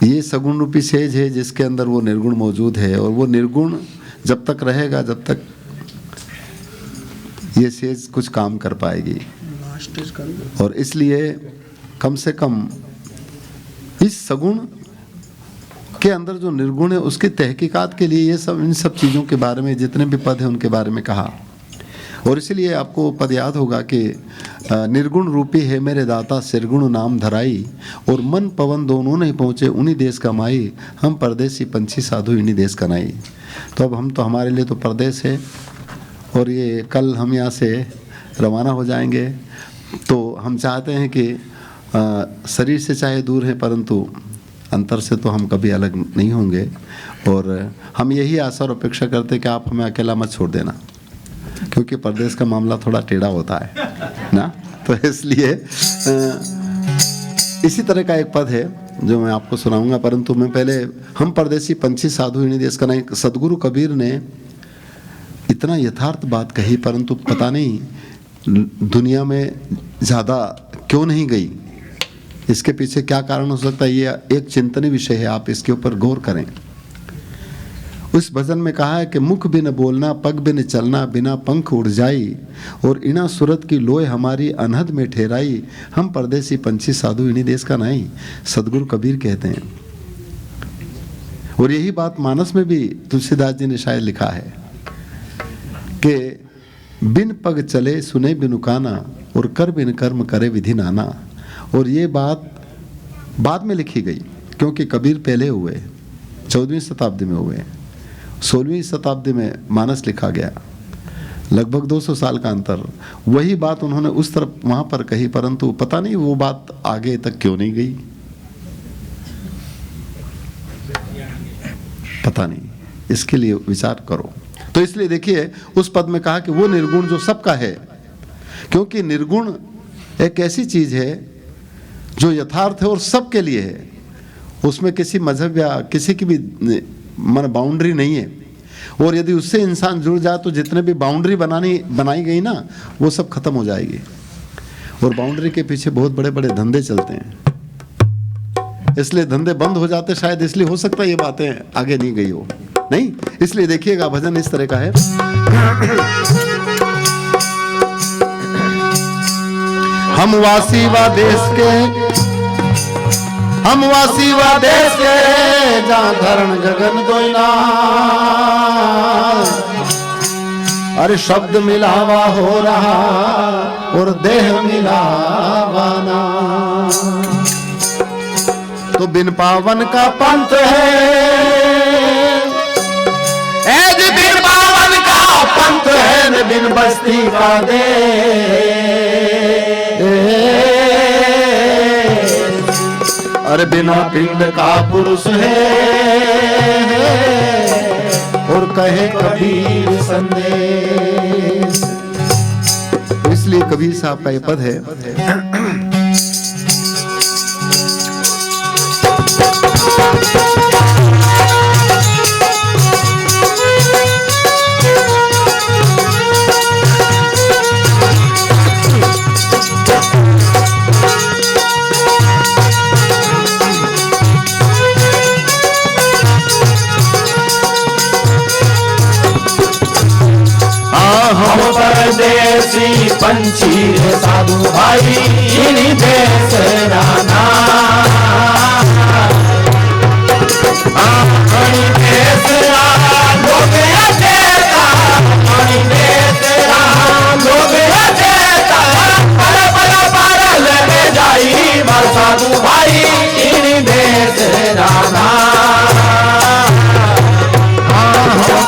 ये सगुण रूपी सेज है जिसके अंदर वो निर्गुण मौजूद है, और वो निर्गुण जब तक रहेगा जब तक ये सेज कुछ काम कर पाएगी। और इसलिए कम से कम इस सगुण के अंदर जो निर्गुण है उसकी तहकीकात के लिए ये सब, इन सब चीज़ों के बारे में जितने भी पद हैं उनके बारे में कहा। और इसीलिए आपको पद याद होगा कि निर्गुण रूपी है मेरे दाता सिरगुण नाम धराई, और मन पवन दोनों नहीं पहुँचे उन्हीं देश का माई, हम परदेसी पंछी साधु इन्हीं देश का नाई। तो अब हम तो, हमारे लिए तो परदेश है, और ये कल हम यहाँ से रवाना हो जाएंगे। तो हम चाहते हैं कि शरीर से चाहे दूर हैं परंतु अंतर से तो हम कभी अलग नहीं होंगे, और हम यही आशा और अपेक्षा करते हैं कि आप हमें अकेला मत छोड़ देना, क्योंकि परदेश का मामला थोड़ा टेढ़ा होता है ना। तो इसलिए इसी तरह का एक पद है जो मैं आपको सुनाऊंगा, परंतु मैं पहले, हम परदेसी पंछी साधु इन्हीं देश का नहीं, सदगुरु कबीर ने इतना यथार्थ बात कही, परंतु पता नहीं दुनिया में ज़्यादा क्यों नहीं गई, इसके पीछे क्या कारण हो सकता है, ये एक चिंतनीय विषय है, आप इसके ऊपर गौर करें। उस भजन में कहा है कि मुख बिन बोलना पग बिन चलना बिना पंख उड़ जाई, और इना सूरत की लोय हमारी अनहद में ठहराई, हम परदेसी पंछी साधु इन्हीं देश का नहीं, सदगुरु कबीर कहते हैं। और यही बात मानस में भी तुलसीदास जी ने शायद लिखा है कि बिन पग चले सुने बिनु काना, और कर बिन कर्म करे विधि नाना। और ये बात बाद में लिखी गई, क्योंकि कबीर पहले हुए, 14वीं शताब्दी में हुए, 16वीं शताब्दी में मानस लिखा गया, लगभग 200 साल का अंतर। वही बात उन्होंने उस तरफ वहाँ पर कही, परंतु पता नहीं वो बात आगे तक क्यों नहीं गई, पता नहीं, इसके लिए विचार करो। तो इसलिए देखिए उस पद में कहा कि वो निर्गुण जो सबका है, क्योंकि निर्गुण एक ऐसी चीज है जो यथार्थ है और सबके लिए है, उसमें किसी मजहब या किसी की भी मन बाउंड्री नहीं है। और यदि उससे इंसान जुड़ जाए तो जितने भी बाउंड्री बनाई गई ना, वो सब खत्म हो जाएगी। और बाउंड्री के पीछे बहुत बड़े बड़े धंधे चलते हैं, इसलिए धंधे बंद हो जाते, शायद इसलिए हो सकता है ये बातें आगे नहीं गई हो, नहीं। इसलिए देखिएगा भजन इस तरह का है। हम वासी व देश के, हम वासी व देश के, जहाँ धरण गगन दोइना, अरे शब्द मिलावा हो रहा और देह मिलावा ना। तो बिन पावन का पंथ है, बिन पावन का पंथ है, न बिन बस्ती का दे। अरे बिना पिंड का पुरुष है, और कहे कबीर संदेश। इसलिए कबीर साहब का ये पद है, हम परदेसी पंछी है साधु भाई इन्हीं देश राना, देश लोग देता, देश लोग देता, पर ले जाई बार साधु भाई इन्हीं देश राना।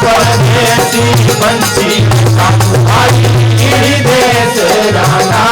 परदेसी पंछी साधु भाई इन्हीं देश राना।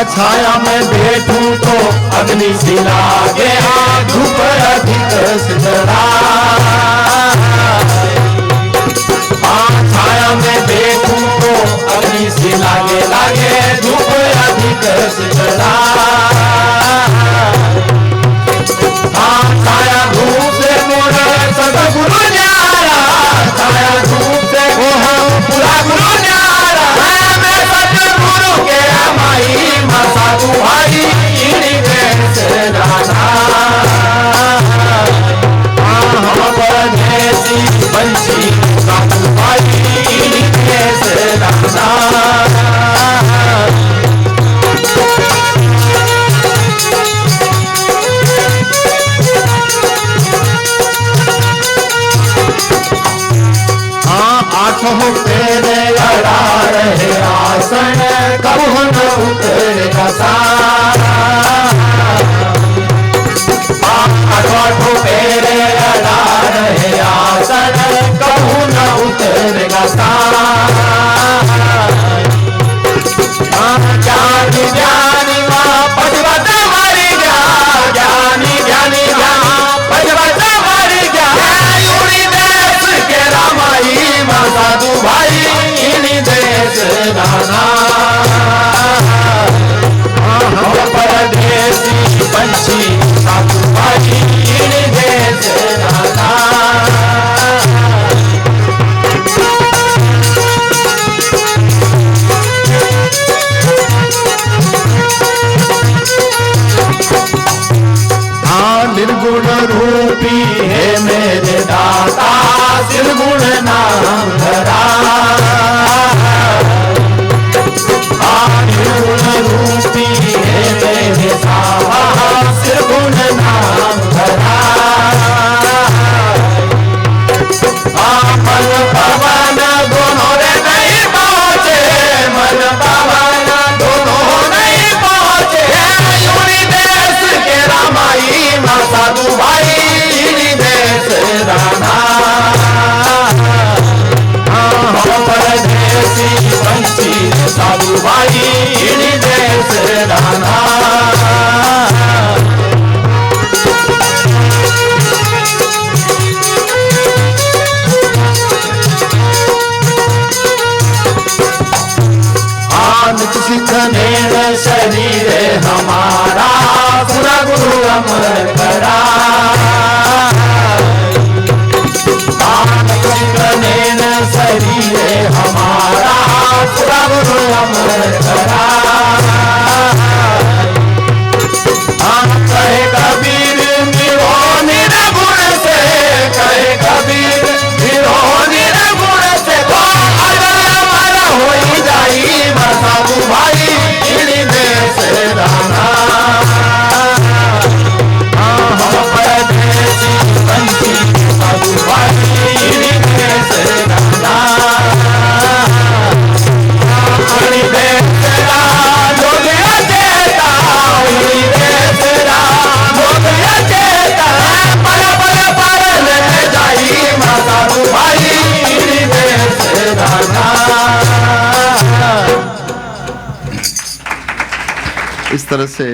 छाया में बैठूं तो अग्नि सी लागे, धूप अधिक शीतला। छाया में बैठूं तो अग्नि सी लागे, धूप अधिक शीतला। छाया धूप से मोरे सदगुरु न्यारा, छाया धूप से पूरा गुरु न्यारा। मैं सतगुरु के माई मां साधु भाई इन्हीं देश दाना। हम परदेसी पंछी साधु भाई इन्हीं देश दाना। आठों तेरे अड़ा रहे आसन, कबू न उतरेगा आठों तेरे अड़ा रहे आसन, कबू न उतरेगा ज्ञानी ज्ञानी माँ पजवत मरी गया, ज्ञानी ज्ञानी पजवत मरी गया। देश के रामाई माँ साधु भाई इन्हीं देश दाना। हम परदेसी पंछी साधु भाई इन्हीं देश दाना। निर्गुण रूपी है मेरे दाता, निर्गुण नाम धरा। निर्गुण रूपी है मेरे सावा, निर्गुण नाम धरा। मन पवन दोनों रे नहीं पहुँचे, मन पवन दोनों नहीं पहुँचे। यूनी देश के रामाई माँ साधु भाई इन्हीं देश दाना। हम परदेसी पंछी साधु भाई इन्हीं देश दाना। शरीर हमारा पूरा गुरु अमर करा। शरीर हमारा पूरा गुरु अमर करा। कहे कबीर मिलो निर्गुण से, कहे कबीर मिलो निर्गुण से। तो अगर हमारा हो ही जाई माँ साधु भाई इन्हीं देश दाना। हम परदेसी पंछी साधु भाई इन्हीं देश दाना। इन्हीं देश दा लोग अचेता, इन्हीं देश दा लोग अचेता। पल पल पर ले जाई माँ साधु भाई इन्हीं देश दाना। इस तरह से